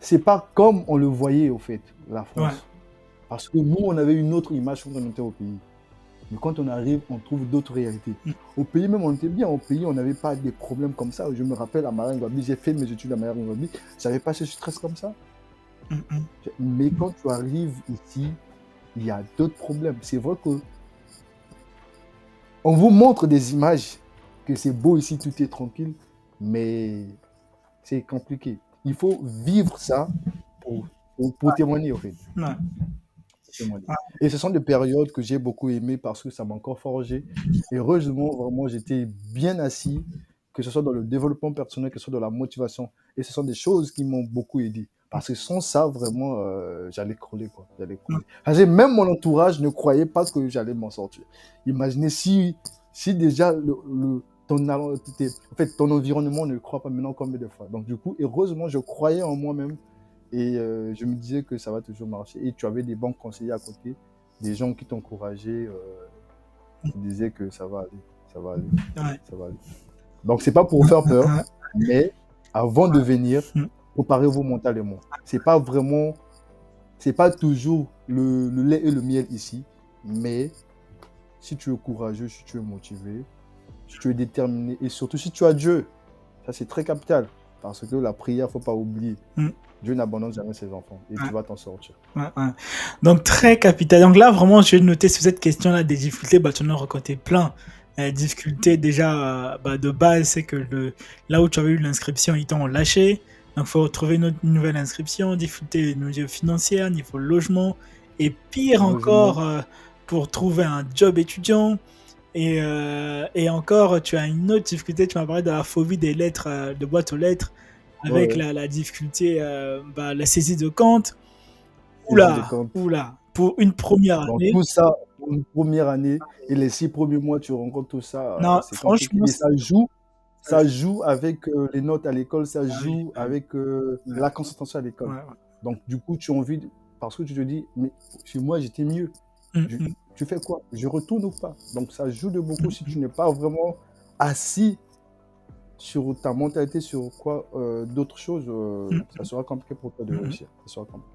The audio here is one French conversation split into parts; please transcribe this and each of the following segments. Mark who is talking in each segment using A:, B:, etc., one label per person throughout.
A: c'est pas comme on le voyait, au fait, la
B: Ouais.
A: France. Parce que nous, on avait une autre image quand on était au pays. Mais quand on arrive, on trouve d'autres réalités.
B: Mm,
A: Au pays même, on était bien. Au pays, on n'avait pas des problèmes comme ça. Je me rappelle, à Marengo, j'ai fait mes études à Marengo, j'avais pas ce stress comme ça.
B: mm, mm.
A: Mais quand tu arrives ici, il y a d'autres problèmes. C'est vrai que on vous montre des images, que c'est beau ici, tout est tranquille, mais c'est compliqué. Il faut vivre ça pour témoigner, en fait.
B: Ouais.
A: Pour témoigner.
B: Ouais.
A: Et ce sont des périodes que j'ai beaucoup aimées parce que ça m'a encore forgé. Et heureusement, vraiment, j'étais bien assis, que ce soit dans le développement personnel, que ce soit dans la motivation. Et ce sont des choses qui m'ont beaucoup aidé. Parce que sans ça, vraiment, j'allais crouler, quoi. J'allais
B: Ouais.
A: crouler. Parce que même mon entourage ne croyait pas que j'allais m'en sortir. Imaginez si déjà en fait, ton environnement ne le croit pas maintenant combien de fois. Donc, du coup, heureusement, je croyais en moi-même et je me disais que ça va toujours marcher. Et tu avais des bons conseillers à côté, des gens qui t'encourageaient, qui disaient que ça va aller, ça va aller,
B: Ouais.
A: ça va aller. Donc, c'est pas pour faire peur,
B: Ouais.
A: mais avant de venir,
B: Mm.
A: préparez-vous mentalement. C'est pas toujours le lait et le miel ici, mais si tu es courageux, si tu es motivé, si tu es déterminé et surtout si tu as Dieu, ça c'est très capital parce que la prière, faut pas oublier.
B: Mm.
A: Dieu n'abandonne jamais ses enfants et
B: Ouais.
A: tu vas t'en sortir.
B: Ouais, ouais. Donc, très capital. Donc là, vraiment, je vais noter sur cette question-là des difficultés. Bah, tu en as rencontré plein. Difficultés, déjà, bah, de base, c'est que là où tu avais eu l'inscription, ils t'ont lâché. Donc, il faut retrouver une nouvelle inscription. Difficultés au niveau financier, niveau logement. Et pire
A: Heureusement,
B: encore, pour trouver un job étudiant. Et encore, tu as une autre difficulté. Tu m'as parlé de la phobie des lettres, de boîte aux lettres, avec
A: ouais,
B: la difficulté, bah, la saisie de compte.
A: saisie de
B: Oula,
A: compte.
B: oula, pour une première
A: Donc
B: année.
A: tout ça, pour une première année et les 6 premiers mois, tu rencontres tout ça,
B: Non,
A: c'est compliqué.
B: franchement,
A: Et ça joue avec les notes à l'école, ça
B: ah oui,
A: joue
B: ah oui,
A: avec
B: ouais,
A: la concentration à l'école.
B: ouais, ouais.
A: Donc du coup, tu as envie, parce que tu te dis, mais chez moi, j'étais mieux.
B: Mm, mm,
A: Tu fais quoi? Je retourne ou pas? Donc ça joue de beaucoup
B: mm,
A: si tu
B: mm,
A: n'es pas vraiment assis sur ta mentalité, sur quoi d'autres choses, ça
B: mm,
A: sera compliqué pour toi de
B: mm, mm.
A: réussir. Ça sera compliqué.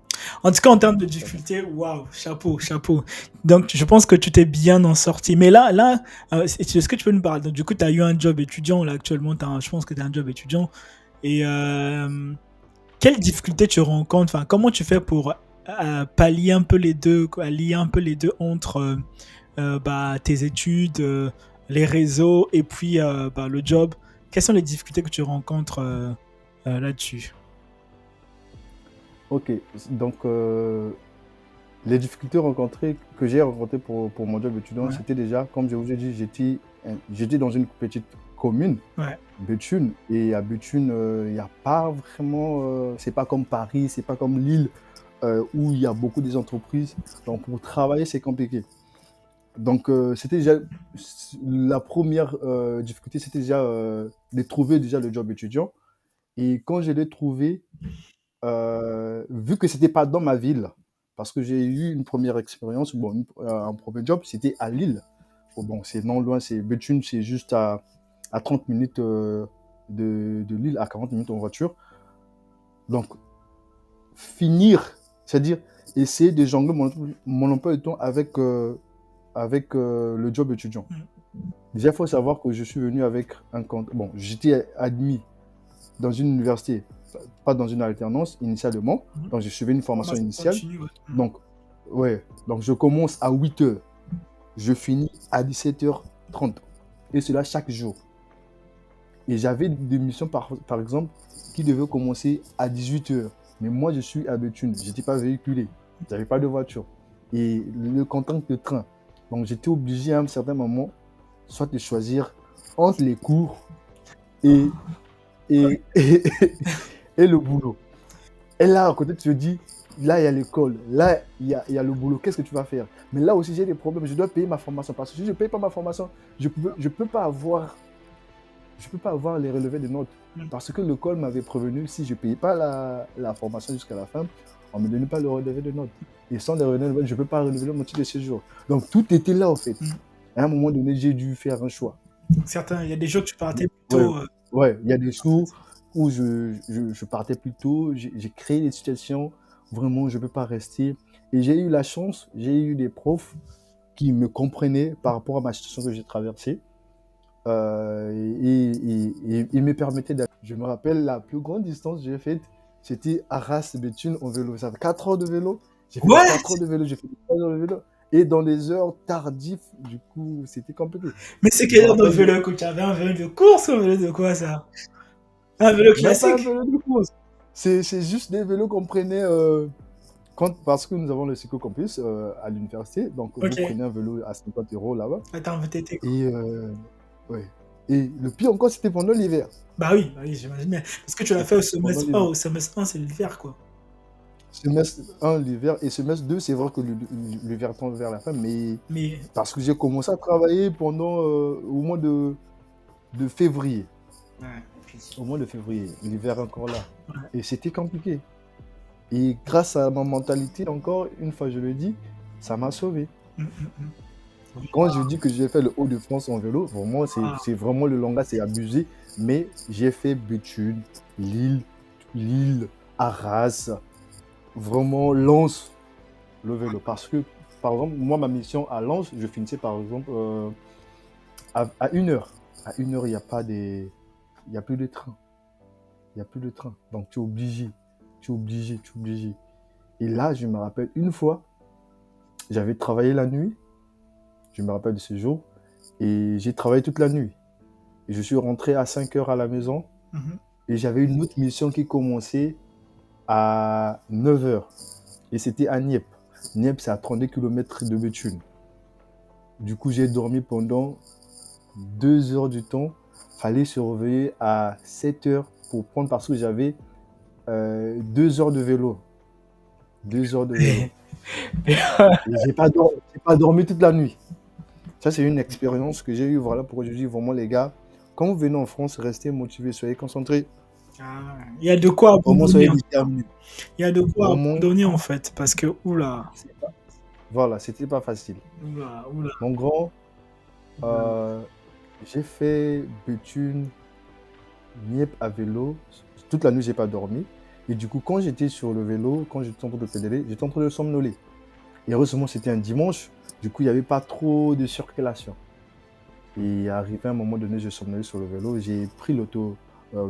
B: En tout cas, en termes de difficulté, waouh, chapeau, chapeau. Donc, je pense que tu t'es bien en sorti. Mais là, est-ce que tu peux nous parler? Donc, du coup, tu as eu un job étudiant. Là, actuellement, je pense que tu as un job étudiant. Et quelles difficultés tu rencontres? Enfin, comment tu fais pour pallier un peu les deux, quoi, lier un peu les deux entre bah, tes études, les réseaux et puis bah, le job? Quelles sont les difficultés que tu rencontres là-dessus?
A: Ok, donc les difficultés que j'ai rencontrées pour mon job étudiant,
B: Ouais,
A: c'était déjà, comme je vous ai dit, j'étais dans une petite commune,
B: ouais.
A: Béthune, et à Béthune, il n'y a pas vraiment, c'est pas comme Paris, c'est pas comme Lille, où il y a beaucoup des entreprises. Donc pour travailler, c'est compliqué. Donc c'était déjà la première difficulté, c'était déjà de trouver déjà le job étudiant. Et quand je l'ai trouvé, vu que c'était pas dans ma ville, parce que j'ai eu une première expérience, bon, un premier job, c'était à Lille. Bon, c'est non loin, c'est Béthune, c'est juste à 30 minutes de Lille, à 40 minutes en voiture. Donc, finir, c'est-à-dire essayer de jongler mon emploi de temps avec le job étudiant.
B: Mm.
A: Déjà, il faut savoir que je suis venu avec un compte. Bon, j'étais admis dans une université, pas dans une alternance initialement.
B: Mm.
A: Donc, j'ai suivi une formation
B: Formation
A: initiale.
B: continue, ouais. Mm.
A: Donc, ouais, donc je commence à 8h. Je finis à 17h30. Et cela chaque jour. Et j'avais des missions, par exemple, qui devaient commencer à 18h. Mais moi, je suis à Béthune. Je n'étais pas véhiculé. Je n'avais pas de voiture. Et le contact de train. Donc, j'étais obligé à un certain moment, soit de choisir entre les cours et, et, et, et le boulot. Et là, à côté, tu te dis, là, il y a l'école, là, il y a le boulot, qu'est-ce que tu vas faire? Mais là aussi, j'ai des problèmes, je dois payer ma formation. Parce que si je ne paye pas ma formation, je peux pas avoir les relevés de notes.
B: Mm.
A: Parce que l'école m'avait prévenu, si je ne payais pas la formation jusqu'à la fin, on ne me donnait pas le relevé de notes. Et sans les relevés de notes, je ne peux pas relever mon titre de séjour. Donc, tout était là, en fait.
B: Mm.
A: À un moment donné, j'ai dû faire un choix.
B: Donc, il y a des jours que tu partais
A: Ouais,
B: plutôt.
A: ouais, il y a des jours où je partais plus tôt, j'ai créé des situations, vraiment, je ne peux pas rester. Et j'ai eu la chance, j'ai eu des profs qui me comprenaient par rapport à ma situation que j'ai traversée. Et me permettaient d'aller. Je me rappelle, la plus grande distance que j'ai faite, c'était Arras-Béthune en vélo. Ça fait 4 heures de vélo. J'ai fait les
B: What?
A: 4 heures de vélo, j'ai fait les 3 heures de vélo. Et dans les heures tardives, du coup, c'était compliqué.
B: Mais c'est
A: Je me
B: quel genre de
A: rappelle,
B: vélo que tu avais? Un vélo de course ou un vélo de quoi ça? Un vélo
A: même pas un
B: classique?
A: vélo de course. C'est juste des vélos qu'on prenait parce que nous avons le Cyclo-Campus à l'université. Donc, vous
B: Ok.
A: prenez un vélo à 50 euros là-bas.
B: Attends, VTT quoi.
A: Et, ouais. Et le pire encore, c'était pendant l'hiver.
B: Bah oui, j'imagine bien. Parce que tu l'as fait au
A: C'était pendant
B: semestre 1,
A: l'hiver.
B: au semestre 1, c'est l'hiver quoi.
A: Semestre 1, l'hiver, et semestre 2, c'est vrai que l'hiver tend vers la fin, mais
B: Mais
A: parce que j'ai commencé à travailler pendant au mois de février.
B: ouais,
A: Au mois de février, l'hiver est encore là.
B: ouais.
A: Et c'était compliqué. Et grâce à ma mentalité, encore une fois, je le dis, ça m'a sauvé. Quand je dis que j'ai fait le Haut-de-France en vélo, vraiment,
B: Waouh.
A: c'est vraiment le langage, c'est abusé, mais j'ai fait Béthune, Lille, Arras, vraiment Lens, le vélo. Parce que, par exemple, moi, ma mission à Lens, je finissais par exemple à 1 heure. À 1 heure, il n'y a pas des. Il n'y a plus de train. Il n'y a plus de train. Donc, tu es obligé. Tu es obligé. Tu es obligé. Et là, je me rappelle une fois, j'avais travaillé la nuit. Je me rappelle de ce jour. Et j'ai travaillé toute la nuit. Et je suis rentré à 5 heures à la maison.
B: Mhm.
A: Et j'avais une autre mission qui commençait à 9 heures. Et c'était à Nieppe. Nieppe, c'est à 32 km de Béthune. Du coup, j'ai dormi pendant 2 heures du temps. Fallait se réveiller à 7 heures pour prendre parce que j'avais 2 heures de vélo. 2 heures de vélo. Et j'ai pas dormi toute la nuit. Ça, c'est une expérience que j'ai eue. Voilà pourquoi je dis vraiment, les gars, quand vous venez en France, restez motivés, soyez concentrés.
B: Ah, il y a de quoi
A: Vraiment,
B: abandonner
A: soyez
B: en tout cas.
A: déterminés.
B: Il y a de quoi
A: Vraiment,
B: abandonner en fait. Parce que, oula,
A: voilà, c'était pas facile.
B: oula, oula.
A: Mon grand,
B: oula.
A: euh, j'ai fait Béthune, Nieppe à vélo. Toute la nuit, j'ai pas dormi. Et du coup, quand j'étais sur le vélo, quand j'étais en train de pédaler, j'étais en train de somnoler. Et heureusement, c'était un dimanche. Du coup, il n'y avait pas trop de circulation. Et arrivé à un moment donné, je somnolais sur le vélo. J'ai pris le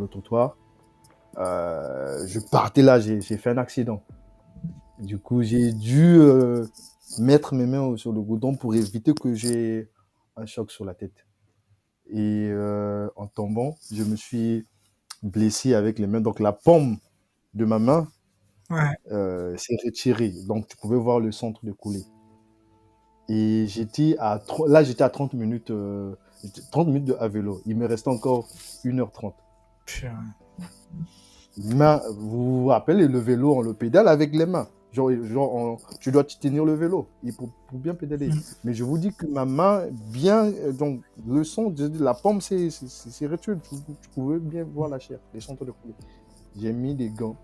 A: trottoir. Je partais là, j'ai fait un accident. Du coup, j'ai dû mettre mes mains sur le goudron pour éviter que j'ai un choc sur la tête. Et en tombant, je me suis blessé avec les mains. Donc la paume de ma main
B: Ouais.
A: s'est retirée. Donc tu pouvais voir le centre de couler. Et là, j'étais à 30 minutes, 30 minutes à vélo. Il me restait encore 1h30.
B: Putain.
A: Mais vous vous rappelez, le vélo, on le pédale avec les mains. Tu dois tenir le vélo pour bien pédaler. Mais je vous dis que ma main, bien, donc le son, la paume, c'est retiré. Tu pouvais bien voir la chair, les centres de couler. J'ai mis des gants,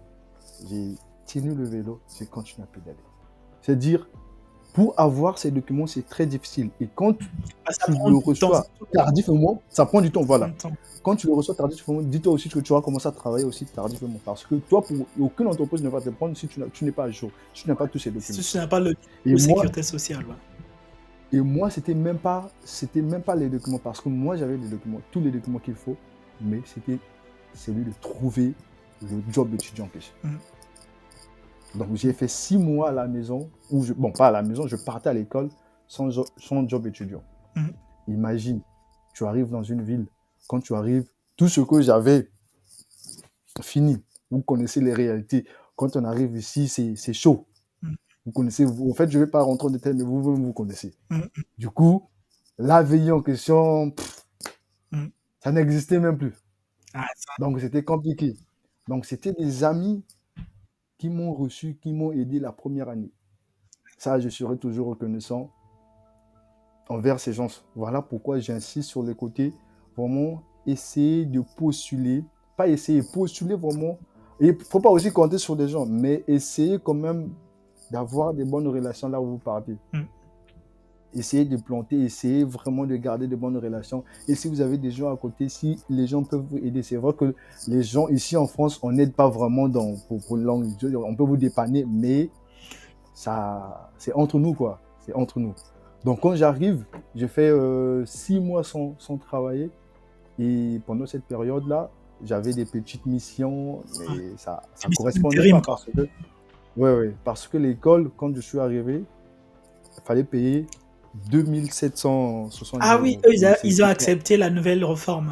A: j'ai tenu le vélo, j'ai continué à pédaler. C'est-à-dire, pour avoir ces documents, c'est très difficile. Et quand
B: Ah, ça
A: tu
B: prend
A: le
B: du temps.
A: reçois tardivement, ça prend du temps,
B: Ça
A: voilà.
B: prend du temps.
A: Quand tu le reçois tardivement, dis-toi aussi que tu vas commencer à travailler aussi tardivement. Parce que toi, aucune entreprise ne va te prendre si tu n'es pas à jour, si tu n'as pas tous ces
B: Si
A: documents.
B: tu n'as pas le
A: Et
B: de
A: moi,
B: sécurité sociale, ouais.
A: c'était même pas les documents. Parce que moi, j'avais les documents, tous les documents qu'il faut. Mais c'était celui de trouver le job étudiant que j'ai. Donc, j'ai fait 6 mois à la maison, bon, pas à la maison, je partais à l'école sans job étudiant. Imagine, tu arrives dans une ville, quand tu arrives, tout ce que j'avais fini, vous connaissez les réalités. Quand on arrive ici, c'est chaud. Vous connaissez, en fait, je ne vais pas rentrer en détail, mais vous connaissez. Du coup, la veille en question, ça n'existait même plus.
B: Ah, ça.
A: Donc, c'était compliqué. Donc, c'était des amis qui m'ont reçu, qui m'ont aidé la première année. Ça, je serai toujours reconnaissant envers ces gens. Voilà pourquoi j'insiste sur le côté, vraiment, essayer de postuler, pas essayer, postuler vraiment. Et il ne faut pas aussi compter sur des gens, mais essayer quand même d'avoir des bonnes relations là où vous partez. essayez de planter, essayez vraiment de garder de bonnes relations. Et si vous avez des gens à côté, si les gens peuvent vous aider, c'est vrai que les gens ici en France, on n'aide pas vraiment pour on peut vous dépanner, mais ça, c'est entre nous, quoi. C'est entre nous. Donc, quand j'arrive, je fais 6 mois sans travailler. Et pendant cette période-là, j'avais des petites missions,
B: Ouais.
A: mais ça
B: C'est mission
A: correspondait
B: d'intérim,
A: pas
B: quoi.
A: parce que l'école, quand je suis arrivé, il fallait payer 2770
B: Ah oui,
A: euros.
B: eux,
A: Et c'est
B: ils ont accepté la nouvelle réforme.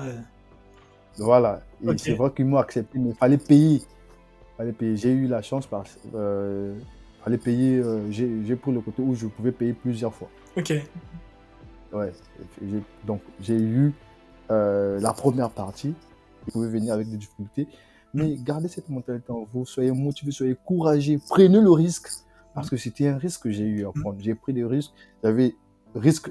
A: voilà. Et c'est
B: Ok,
A: vrai qu'ils m'ont accepté, mais il fallait payer. Fallait payer. J'ai eu la chance parce fallait payer. J'ai pris le côté où je pouvais payer plusieurs fois.
B: ok.
A: Ouais. Donc j'ai eu la première partie. Vous pouvez venir avec des difficultés,
B: Mm,
A: mais gardez cette mentalité en vous. Soyez motivés, soyez courageux, prenez le risque
B: mm,
A: parce que c'était un risque que j'ai eu à
B: mm,
A: prendre. J'ai pris des risques. J'avais risque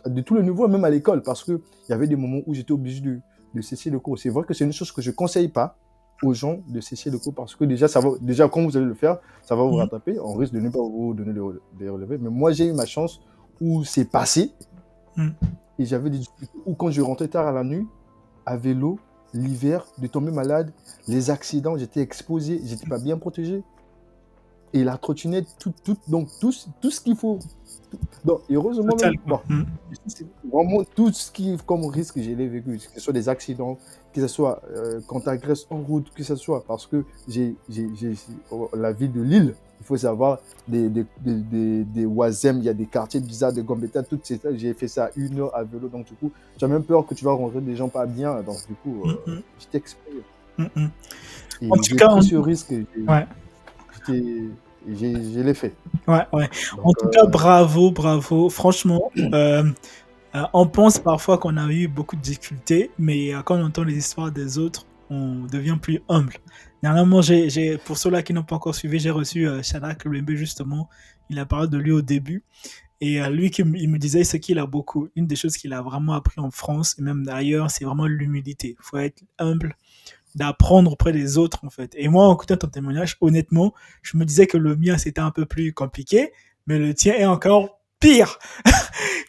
A: de tous les niveaux, même à l'école, parce que il y avait des moments où j'étais obligé de cesser le cours. C'est vrai que c'est une chose que je conseille pas aux gens de cesser le cours parce que déjà quand vous allez le faire, ça va vous
B: mm,
A: rattraper. On risque de ne pas vous donner des relevés. Mais moi, j'ai eu ma chance où c'est passé
B: mm.
A: et j'avais des difficultés. Ou quand je rentrais tard à la nuit, à vélo, l'hiver, de tomber malade, les accidents, j'étais exposé, j'étais pas bien protégé. Et la trottinette, donc tout ce qu'il faut. Donc, heureusement
B: Total,
A: même,
B: quoi.
A: bon, c'est vraiment tout ce qui est comme risque, je l'ai vécu, que ce soit des accidents, que ce soit quand tu agresses en route, que ce soit parce que la ville de Lille, il faut savoir, des Oisem, il y a des quartiers bizarres de Gambetta, toutes ces j'ai fait ça 1 heure à vélo, donc du coup, tu as même peur que tu vas rencontrer des gens pas bien, donc du coup,
B: Mm, mm,
A: j'étais exposé.
B: mm, mm. En
A: Et
B: tout
A: j'ai
B: cas,
A: pris ce risque,
B: ouais,
A: j'étais- je l'ai fait.
B: ouais, ouais. En
A: Donc,
B: tout cas, bravo, bravo. Franchement, on pense parfois qu'on a eu beaucoup de difficultés, mais quand on entend les histoires des autres, on devient plus humble. Dernièrement, pour ceux-là qui n'ont pas encore suivi, j'ai reçu Shadrack Lembe justement. Il a parlé de lui au début. Et lui, il me disait ce qu'il a beaucoup. Une des choses qu'il a vraiment appris en France et même d'ailleurs, c'est vraiment l'humilité. Il faut être humble, d'apprendre auprès des autres en fait. Et moi, en écoutant ton témoignage, honnêtement, je me disais que le mien c'était un peu plus compliqué, mais le tien est encore pire.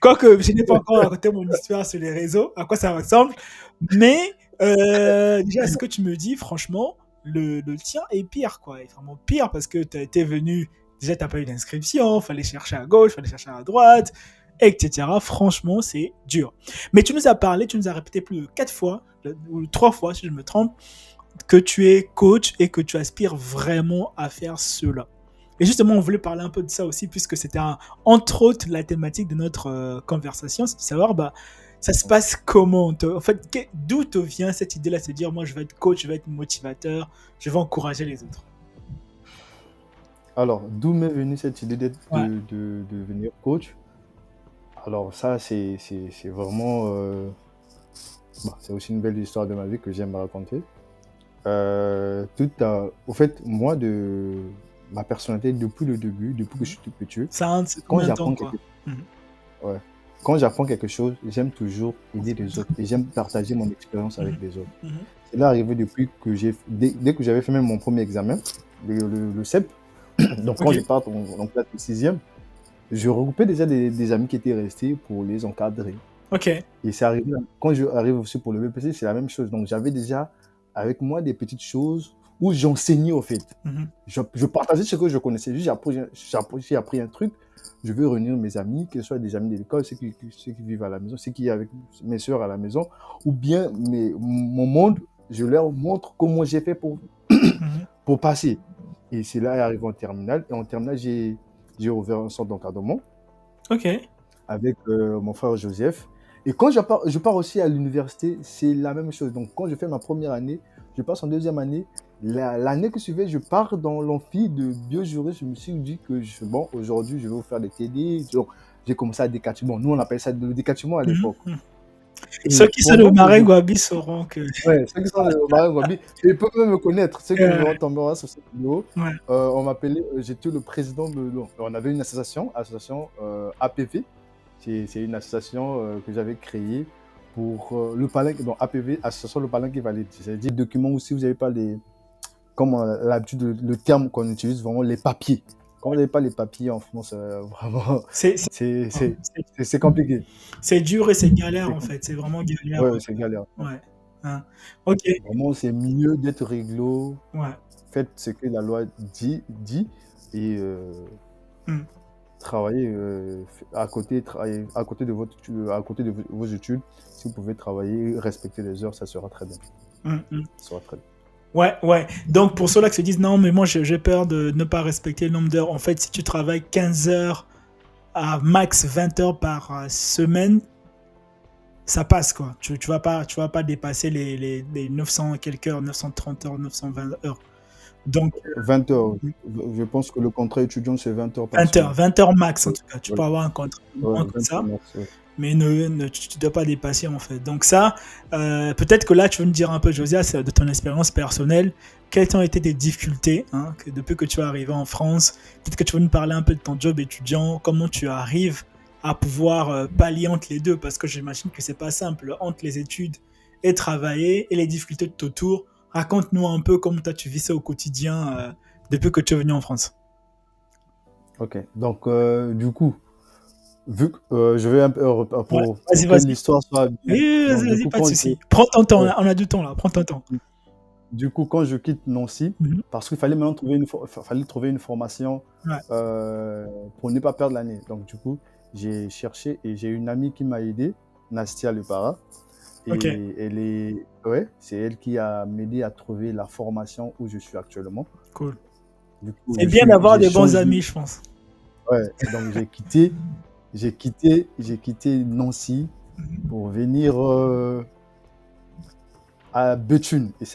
B: Quoique je n'ai pas encore raconté mon histoire sur les réseaux, à quoi ça ressemble, mais déjà ce que tu me dis, franchement, le tien est pire quoi, est vraiment pire parce que tu as été venu, déjà tu n'as pas eu d'inscription, fallait chercher à gauche, fallait chercher à droite, etc. Franchement, c'est dur. Mais tu nous as parlé, tu nous as répété plus de 4 fois, ou 3 fois si je me trompe, que tu es coach et que tu aspires vraiment à faire cela. Et justement, on voulait parler un peu de ça aussi, puisque c'était entre autres la thématique de notre conversation, c'est de savoir, bah, ça se passe comment en fait, d'où te vient cette idée-là, de se dire, moi, je vais être coach, je vais être motivateur, je vais encourager les autres.
A: alors, d'où m'est venue cette idée
B: Ouais.
A: de devenir coach? Alors ça, c'est vraiment... c'est aussi une belle histoire de ma vie que j'aime raconter. Au fait, moi, ma personnalité, depuis le début, depuis que je suis tout petit,
B: C'est
A: quand
B: combien de temps,
A: j'apprends
B: quoi?
A: quelque,
B: Mhm.
A: ouais, quand j'apprends quelque chose, j'aime toujours aider les autres et j'aime partager mon expérience avec
B: Mhm.
A: les autres.
B: Mhm.
A: C'est là arrivé depuis que dès que j'avais fait même mon premier examen, le CEP, donc
B: Ok.
A: quand je pars en classe de sixième, je regroupais déjà des amis qui étaient restés pour les encadrer.
B: Ok.
A: Et c'est arrivé, quand je arrive aussi pour le BPC, c'est la même chose. Donc j'avais déjà avec moi des petites choses où j'enseignais au fait.
B: Mhm.
A: Je partageais ce que je connaissais. Juste, j'ai appris un truc. Je veux réunir mes amis, que ce soit des amis de l'école, ceux qui vivent à la maison, ceux qui sont avec mes soeurs à la maison, ou bien mon monde, je leur montre comment j'ai fait
B: Mhm.
A: pour passer. Et c'est là arrivé en terminale. Et en terminale, j'ai ouvert un centre d'encadrement
B: Ok.
A: avec mon frère Joseph. Et quand je pars aussi à l'université, c'est la même chose. Donc, quand je fais ma première année, je passe en deuxième année. L'année qui suivait, je pars dans l'amphi de biojurisme. Je me suis dit que, bon, aujourd'hui, je vais vous faire des TD. Donc, j'ai commencé à décatcher. Bon, nous, on appelle ça le décatchement à
B: Mhm.
A: l'époque.
B: Mhm. Ceux
A: Et
B: qui sont de
A: pendant que je...
B: Marengo sauront que.
A: Ouais, ceux qui sont de Marais Wabi, ils peuvent même me connaître. Ceux qui
B: Euh,
A: verront tomber sur cette vidéo,
B: ouais.
A: on m'appelait, j'étais le président de... non, on avait une association APV. C'est une association que j'avais créée pour le palinque, donc APV, Association Le Palinque Valide. C'est-à-dire document où si vous n'avez pas les, comme l'habitude, le terme qu'on utilise, vraiment les papiers. quand vous n'avez pas les papiers en France, vraiment,
B: C'est c'est
A: c'est
B: hein,
A: c'est c'est compliqué.
B: c'est dur et c'est galère,
A: C'est
B: en
A: compliqué.
B: fait. C'est vraiment galère,
A: Ouais, ouais, c'est galère.
B: ouais. Hein. OK,
A: Vraiment, c'est mieux d'être réglo.
B: ouais.
A: Faites ce que la loi dit et
B: Mmh.
A: travaillez, à côté, travaillez à côté de vos études. Si vous pouvez travailler, respecter les heures, ça sera très bien.
B: Mmh mh.
A: Ça sera très bien.
B: Ouais, ouais. Donc pour ceux-là qui se disent: «Non, mais moi j'ai peur de ne pas respecter le nombre d'heures», en fait, si tu travailles 15 heures à max 20 heures par, semaine, ça passe quoi. Tu vas pas dépasser les 900 et quelques heures, 930 heures, 920 heures. Donc
A: 20 heures.
B: mmh,
A: Je pense que le contrat étudiant, c'est 20 heures par
B: 20 heures,
A: semaine.
B: 20 heures max en
A: Ouais,
B: tout cas. Tu
A: ouais,
B: peux avoir un contrat
A: ouais,
B: moins que
A: 20 heures
B: ça,
A: max, ouais.
B: mais tu dois pas dépasser en fait. Donc ça, peut-être que là tu veux me dire un peu, Josias, de ton expérience personnelle, quelles ont été tes difficultés, hein, depuis que tu es arrivé en France. Peut-être que tu veux nous parler un peu de ton job étudiant, comment tu arrives à pouvoir pallier entre les deux, parce que j'imagine que c'est pas simple entre les études et travailler et les difficultés de ton tour. Raconte-nous un peu comment toi tu vis ça au quotidien depuis que tu es venu en France.
A: OK. Donc, du coup, vu que, je vais un peu
B: Ouais,
A: pour
B: vas-y,
A: que
B: vas-y.
A: l'histoire soit bien.
B: Oui,
A: Donc,
B: vas-y,
A: du
B: vas-y,
A: coup,
B: pas de souci. Prends ton temps,
A: ouais.
B: on a du temps là, prends ton temps.
A: Du coup, quand je quitte Nancy,
B: Mhm.
A: parce qu'il fallait maintenant fallait trouver une formation,
B: Ouais,
A: heu, pour ne pas perdre l'année. Donc du coup, j'ai cherché et j'ai une amie qui m'a aidé, Nastia Lepara,
B: ok,
A: et elle est ouais, c'est elle qui a m'aidé à trouver la formation où je suis actuellement.
B: cool.
A: Du coup,
B: C'est bien d'avoir
A: j'ai
B: des bons
A: changé,
B: amis, je pense.
A: ouais, donc j'ai quitté Nancy
B: Mhm.
A: pour venir, à Béthune, et c'est